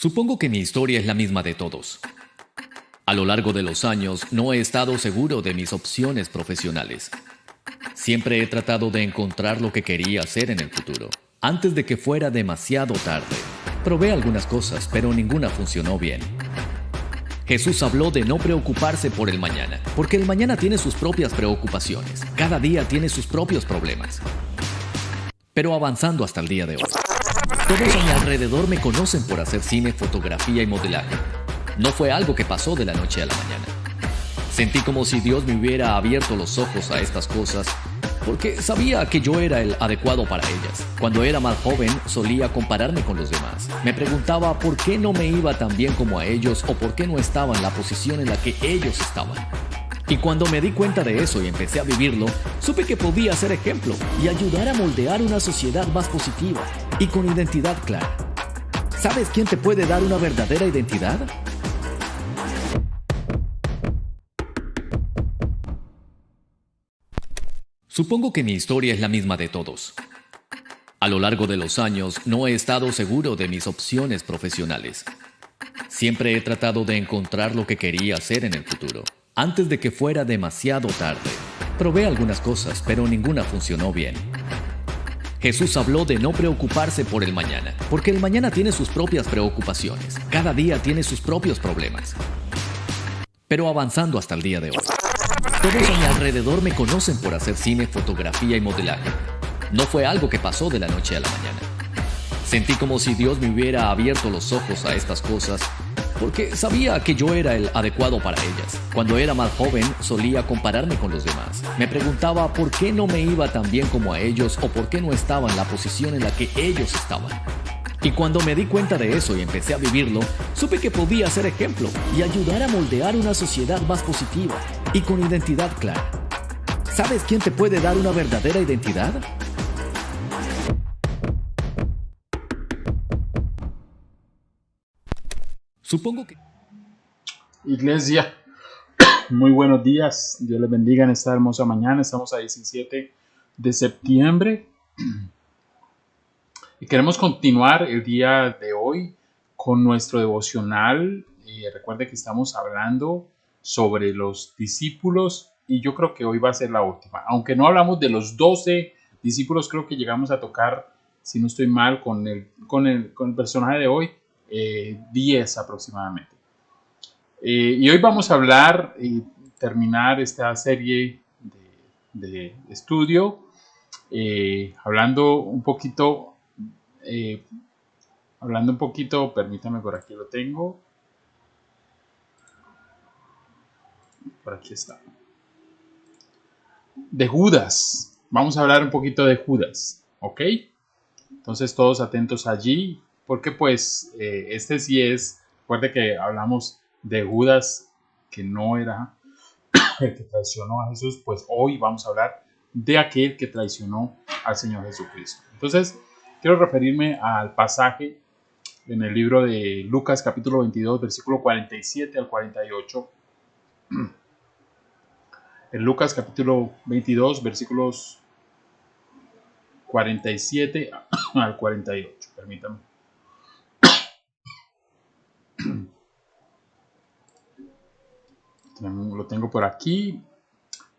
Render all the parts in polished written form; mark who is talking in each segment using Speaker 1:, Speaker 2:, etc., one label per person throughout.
Speaker 1: Supongo que mi historia es la misma de todos. A lo largo de los años no he estado seguro de mis opciones profesionales. Siempre he tratado de encontrar lo que quería hacer en el futuro, antes de que fuera demasiado tarde. Probé algunas cosas, pero ninguna funcionó bien. Jesús habló de no preocuparse por el mañana, porque el mañana tiene sus propias preocupaciones. Cada día tiene sus propios problemas. Pero avanzando hasta el día de hoy, todos a mi alrededor me conocen por hacer cine, fotografía y modelaje. No fue algo que pasó de la noche a la mañana. Sentí como si Dios me hubiera abierto los ojos a estas cosas, porque sabía que yo era el adecuado para ellas. Cuando era más joven, solía compararme con los demás. Me preguntaba por qué no me iba tan bien como a ellos o por qué no estaba en la posición en la que ellos estaban. Y cuando me di cuenta de eso y empecé a vivirlo, supe que podía ser ejemplo y ayudar a moldear una sociedad más positiva y con identidad clara. ¿Sabes quién te puede dar una verdadera identidad? Supongo que mi historia es la misma de todos. A lo largo de los años no he estado seguro de mis opciones profesionales. Siempre he tratado de encontrar lo que quería hacer en el futuro, antes de que fuera demasiado tarde. Probé algunas cosas, pero ninguna funcionó bien. Jesús habló de no preocuparse por el mañana, porque el mañana tiene sus propias preocupaciones. Cada día tiene sus propios problemas. Pero avanzando hasta el día de hoy, todos a mi alrededor me conocen por hacer cine, fotografía y modelaje. No fue algo que pasó de la noche a la mañana. Sentí como si Dios me hubiera abierto los ojos a estas cosas, porque sabía que yo era el adecuado para ellas. Cuando era más joven, solía compararme con los demás. Me preguntaba por qué no me iba tan bien como a ellos o por qué no estaba en la posición en la que ellos estaban. Y cuando me di cuenta de eso y empecé a vivirlo, supe que podía ser ejemplo y ayudar a moldear una sociedad más positiva y con identidad clara. ¿Sabes quién te puede dar una verdadera identidad? Supongo que...
Speaker 2: Iglesia, muy buenos días. Dios les bendiga en esta hermosa mañana. Estamos a 17 de septiembre y queremos continuar el día de hoy con nuestro devocional. Recuerde que estamos hablando sobre los discípulos y yo creo que hoy va a ser la última. Aunque no hablamos de los 12 discípulos, creo que llegamos a tocar, si no estoy mal, con el personaje de hoy, 10 aproximadamente. Y hoy vamos a hablar y terminar esta serie de estudio hablando un poquito, permítame, por aquí lo tengo, por aquí está, de Judas. Vamos a hablar un poquito de Judas, ¿ok? Entonces todos atentos allí, porque pues este sí es, recuerde que hablamos de Judas, que no era el que traicionó a Jesús, pues hoy vamos a hablar de aquel que traicionó al Señor Jesucristo. Entonces, quiero referirme al pasaje en el libro de Lucas capítulo 22, versículo 47 al 48. En Lucas capítulo 22, versículos 47 al 48, permítame. Lo tengo por aquí.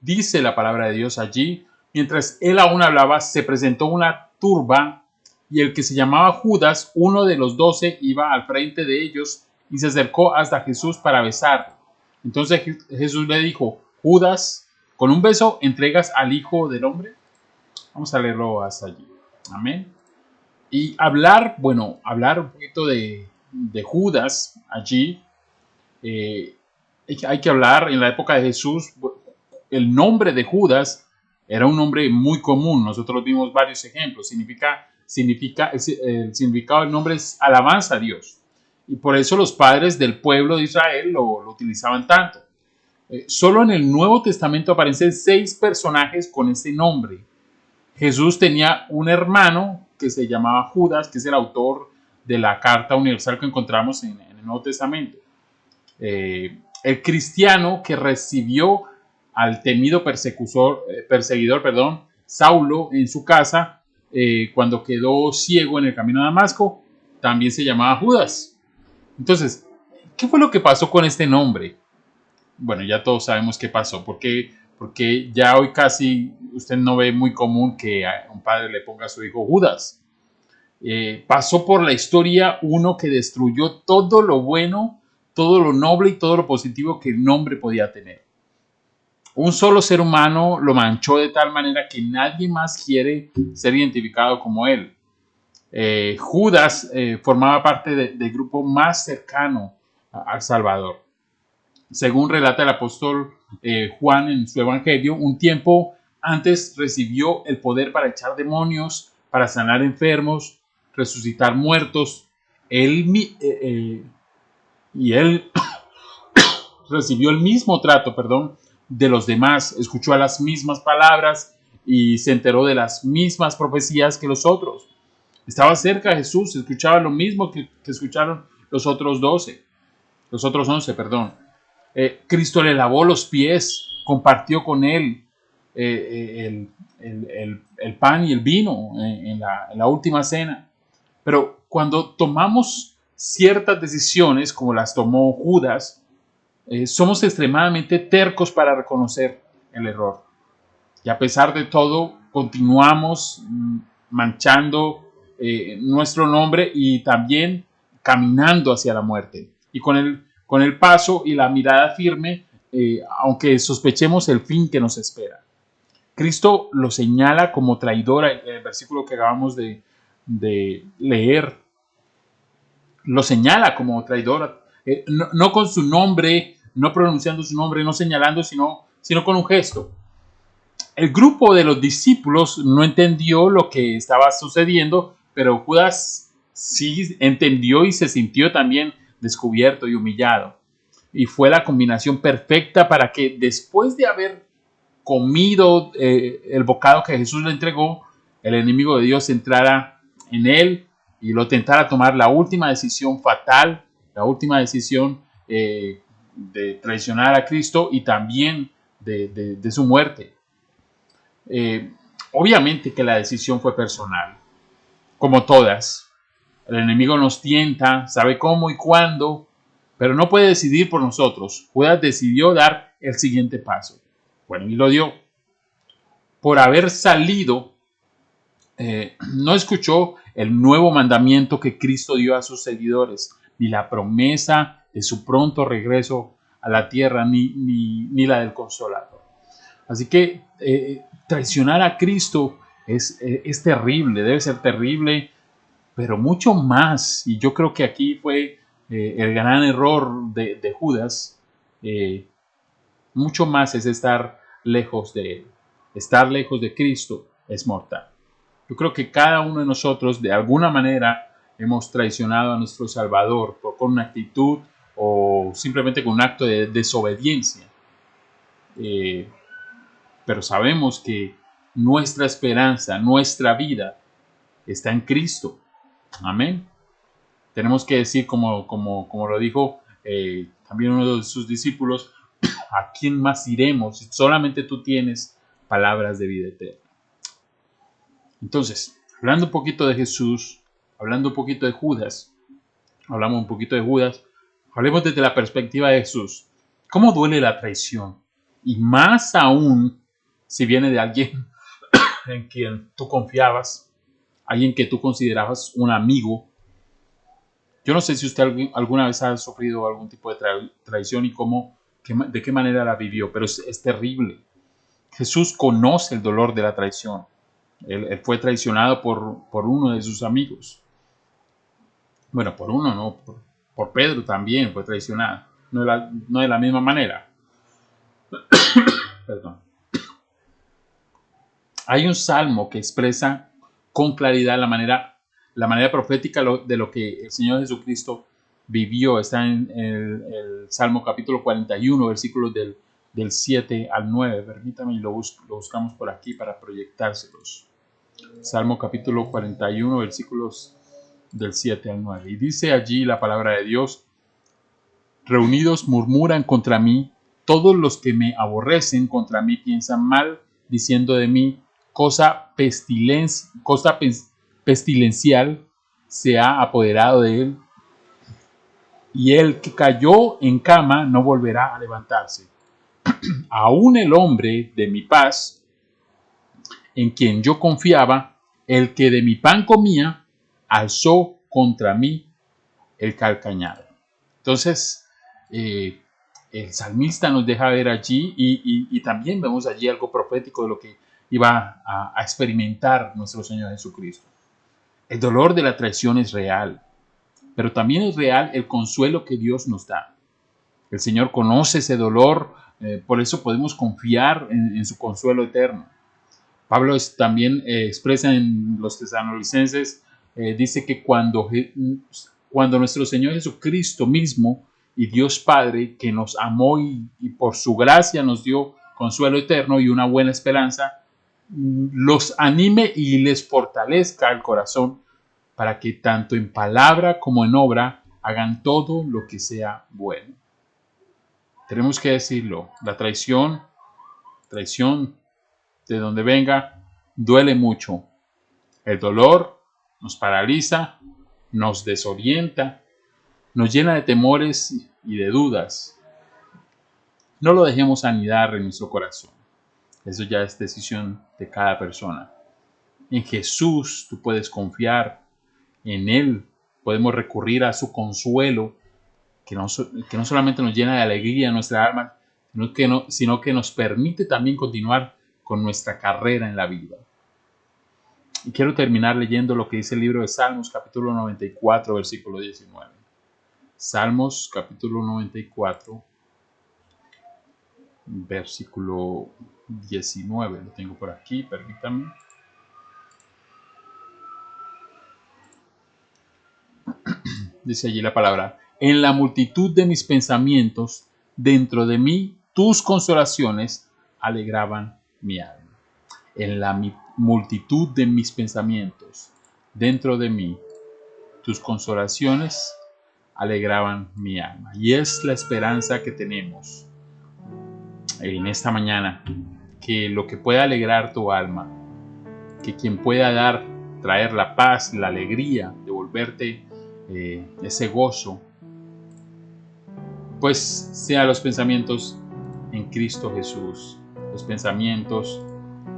Speaker 2: Dice la palabra de Dios allí: mientras él aún hablaba, se presentó una turba, y el que se llamaba Judas, uno de los 12, iba al frente de ellos y se acercó hasta Jesús para besar. Entonces Jesús le dijo: Judas, ¿con un beso entregas al Hijo del Hombre? Vamos a leerlo hasta allí. Amén. Y hablar un poquito de Judas allí. Hay que hablar, en la época de Jesús, el nombre de Judas era un nombre muy común. Nosotros vimos varios ejemplos. El significado del nombre es alabanza a Dios. Y por eso los padres del pueblo de Israel lo utilizaban tanto. Solo en el Nuevo Testamento aparecen 6 personajes con ese nombre. Jesús tenía un hermano que se llamaba Judas, que es el autor de la carta universal que encontramos en el Nuevo Testamento. El cristiano que recibió al temido perseguidor, Saulo, en su casa cuando quedó ciego en el camino a Damasco, también se llamaba Judas. Entonces, ¿qué fue lo que pasó con este nombre? Bueno, ya todos sabemos qué pasó, porque ya hoy casi usted no ve muy común que a un padre le ponga a su hijo Judas. Pasó por la historia uno que destruyó todo lo bueno, todo lo noble y todo lo positivo que el nombre podía tener. Un solo ser humano lo manchó de tal manera que nadie más quiere ser identificado como él. Judas formaba parte del grupo más cercano al Salvador. Según relata el apóstol Juan en su evangelio, un tiempo antes recibió el poder para echar demonios, para sanar enfermos, resucitar muertos. Y él recibió el mismo trato, de los demás, escuchó a las mismas palabras y se enteró de las mismas profecías que los otros. Estaba cerca de Jesús, escuchaba lo mismo que escucharon los otros 12, los otros 11, perdón. Cristo le lavó los pies, compartió con él el pan y el vino en la última cena. Pero cuando tomamos ciertas decisiones, como las tomó Judas, somos extremadamente tercos para reconocer el error. Y a pesar de todo, continuamos manchando nuestro nombre y también caminando hacia la muerte. Y con el paso y la mirada firme, aunque sospechemos el fin que nos espera. Cristo lo señala como traidor en el versículo que acabamos de leer. Lo señala como traidor, no con su nombre, no pronunciando su nombre, no señalando, sino con un gesto. El grupo de los discípulos no entendió lo que estaba sucediendo, pero Judas sí entendió y se sintió también descubierto y humillado. Y fue la combinación perfecta para que después de haber comido el bocado que Jesús le entregó, el enemigo de Dios entrara en él y lo tentara a tomar la última decisión fatal, la última decisión de traicionar a Cristo y también de su muerte. Obviamente que la decisión fue personal, como todas. El enemigo nos tienta, sabe cómo y cuándo, pero no puede decidir por nosotros. Judas decidió dar el siguiente paso. Bueno, y lo dio. Por haber salido, no escuchó el nuevo mandamiento que Cristo dio a sus seguidores, ni la promesa de su pronto regreso a la tierra, ni la del Consolador. Así que traicionar a Cristo es terrible, debe ser terrible, pero mucho más, y yo creo que aquí fue el gran error de Judas, mucho más es estar lejos de Él. Estar lejos de Cristo es mortal. Yo creo que cada uno de nosotros de alguna manera hemos traicionado a nuestro Salvador con una actitud o simplemente con un acto de desobediencia. Pero sabemos que nuestra esperanza, nuestra vida está en Cristo. Amén. Tenemos que decir, como lo dijo también uno de sus discípulos, ¿a quién más iremos? Solamente tú tienes palabras de vida eterna. Entonces, hablando un poquito de Jesús, hablando un poquito de Judas, hablamos un poquito de Judas, hablemos desde la perspectiva de Jesús. ¿Cómo duele la traición? Y más aún si viene de alguien en quien tú confiabas, alguien que tú considerabas un amigo. Yo no sé si usted alguna vez ha sufrido algún tipo de traición y de qué manera la vivió, pero es terrible. Jesús conoce el dolor de la traición. Él fue traicionado por uno de sus amigos. Bueno, por uno, no, por Pedro también fue traicionado. No de la misma manera. Perdón. Hay un salmo que expresa con claridad la manera profética de lo que el Señor Jesucristo vivió. Está en el Salmo capítulo 41, versículos del 7 al 9. Permítame y lo buscamos por aquí para proyectárselos. Salmo capítulo 41, versículos del 7 al 9. Y dice allí la palabra de Dios: reunidos murmuran contra mí, todos los que me aborrecen contra mí piensan mal, diciendo de mí, cosa pestilencial se ha apoderado de él. y el que cayó en cama no volverá a levantarse. Aún el hombre de mi paz, en quien yo confiaba, el que de mi pan comía, alzó contra mí el calcañar. Entonces, el salmista nos deja ver allí y también vemos allí algo profético de lo que iba a experimentar nuestro Señor Jesucristo. El dolor de la traición es real, pero también es real el consuelo que Dios nos da. El Señor conoce ese dolor, por eso podemos confiar en su consuelo eterno. Pablo también expresa en los Tesalonicenses, dice que cuando nuestro Señor Jesucristo mismo y Dios Padre, que nos amó y por su gracia nos dio consuelo eterno y una buena esperanza, los anime y les fortalezca el corazón para que tanto en palabra como en obra hagan todo lo que sea bueno. Tenemos que decirlo, la traición de donde venga, duele mucho. El dolor nos paraliza, nos desorienta, nos llena de temores y de dudas. No lo dejemos anidar en nuestro corazón. Eso ya es decisión de cada persona. En Jesús tú puedes confiar, en Él podemos recurrir a su consuelo, que no solamente nos llena de alegría nuestra alma, sino que nos permite también continuar con nuestra carrera en la vida. Y quiero terminar leyendo lo que dice el libro de Salmos, capítulo 94, versículo 19. Salmos, capítulo 94, versículo 19. Lo tengo por aquí, permítanme. Dice allí la palabra: en la multitud de mis pensamientos, dentro de mí, tus consolaciones alegraban mi alma. En la multitud de mis pensamientos, dentro de mí, tus consolaciones alegraban mi alma. Y es la esperanza que tenemos en esta mañana, que lo que pueda alegrar tu alma, que quien pueda traer la paz, la alegría, devolverte ese gozo, pues sean los pensamientos en Cristo Jesús, los pensamientos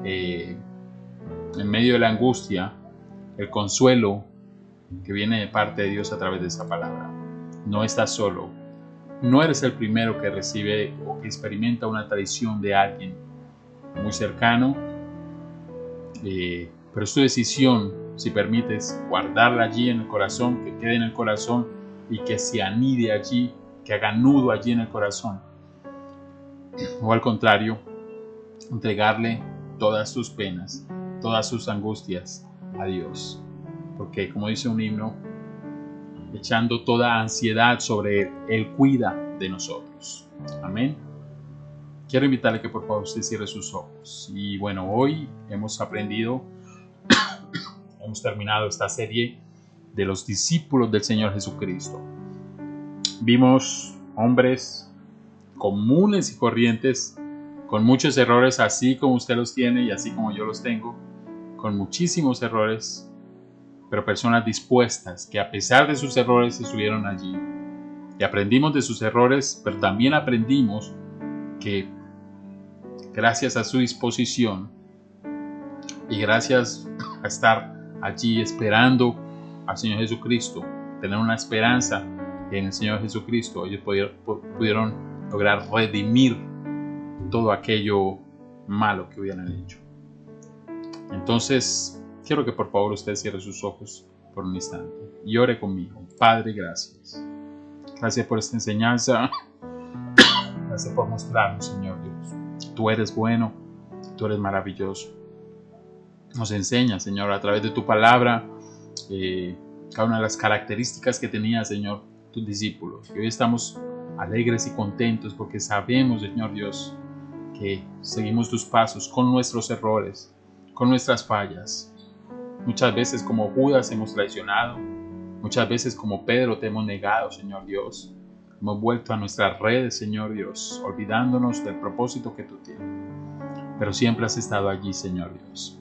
Speaker 2: en medio de la angustia, el consuelo que viene de parte de Dios a través de esa palabra. No estás solo, no eres el primero que recibe o que experimenta una traición de alguien muy cercano, pero es tu decisión, si permites, guardarla allí en el corazón, que quede en el corazón y que se anide allí, que haga nudo allí en el corazón, o al contrario, entregarle todas tus penas, todas sus angustias a Dios, porque como dice un himno, echando toda ansiedad sobre Él, Él cuida de nosotros. Amén. Quiero invitarle que por favor usted cierre sus ojos. Y bueno, hoy hemos terminado esta serie de los discípulos del Señor Jesucristo. Vimos hombres comunes y corrientes, con muchos errores, así como usted los tiene y así como yo los tengo, con muchísimos errores, pero personas dispuestas que a pesar de sus errores estuvieron allí. Y aprendimos de sus errores, pero también aprendimos que gracias a su disposición y gracias a estar allí esperando al Señor Jesucristo, tener una esperanza en el Señor Jesucristo, ellos pudieron lograr redimir todo aquello malo que hubieran hecho. Entonces, quiero que por favor usted cierre sus ojos por un instante y ore conmigo. Padre, gracias. Gracias por esta enseñanza. Gracias por mostrarnos, Señor Dios. Tú eres bueno, tú eres maravilloso. Nos enseñas, Señor, a través de tu palabra, cada una de las características que tenía, Señor, tus discípulos. Y hoy estamos alegres y contentos porque sabemos, Señor Dios, que seguimos tus pasos con nuestros errores, con nuestras fallas. Muchas veces como Judas hemos traicionado, muchas veces como Pedro te hemos negado, Señor Dios. Hemos vuelto a nuestras redes, Señor Dios, olvidándonos del propósito que tú tienes. Pero siempre has estado allí, Señor Dios.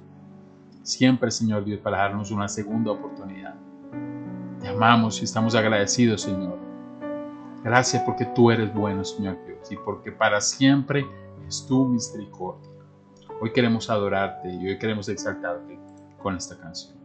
Speaker 2: Siempre, Señor Dios, para darnos una segunda oportunidad. Te amamos y estamos agradecidos, Señor. Gracias porque tú eres bueno, Señor Dios, y porque para siempre es tu misericordia. Hoy queremos adorarte y hoy queremos exaltarte con esta canción.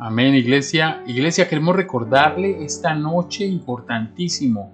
Speaker 2: Amén, iglesia. Iglesia, queremos recordarle esta noche importantísimo.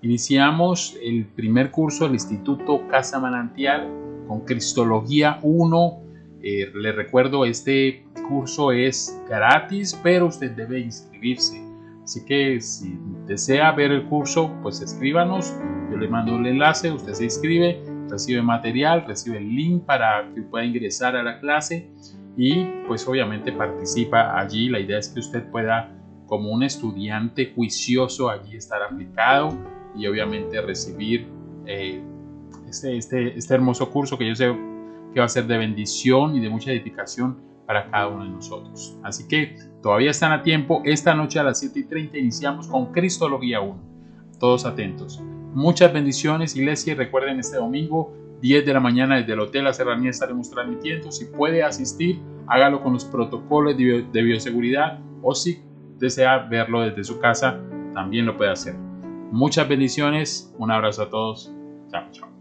Speaker 2: Iniciamos el primer curso del Instituto Casa Manantial con Cristología 1. Le recuerdo, este curso es gratis, pero usted debe inscribirse. Así que si desea ver el curso, pues escríbanos. Yo le mando el enlace, usted se inscribe, recibe material, recibe el link para que pueda ingresar a la clase. Y pues obviamente participa allí. La idea es que usted pueda, como un estudiante juicioso, allí estar aplicado y obviamente recibir este hermoso curso que yo sé que va a ser de bendición y de mucha edificación para cada uno de nosotros. Así que todavía están a tiempo. Esta noche a las 7:30 iniciamos con Cristología 1. Todos atentos. Muchas bendiciones, iglesia, y recuerden, este domingo 10 de la mañana desde el Hotel La Serranía estaremos transmitiendo. Si puede asistir, hágalo con los protocolos de bioseguridad, o si desea verlo desde su casa, también lo puede hacer. Muchas bendiciones, un abrazo a todos. Chao, chao.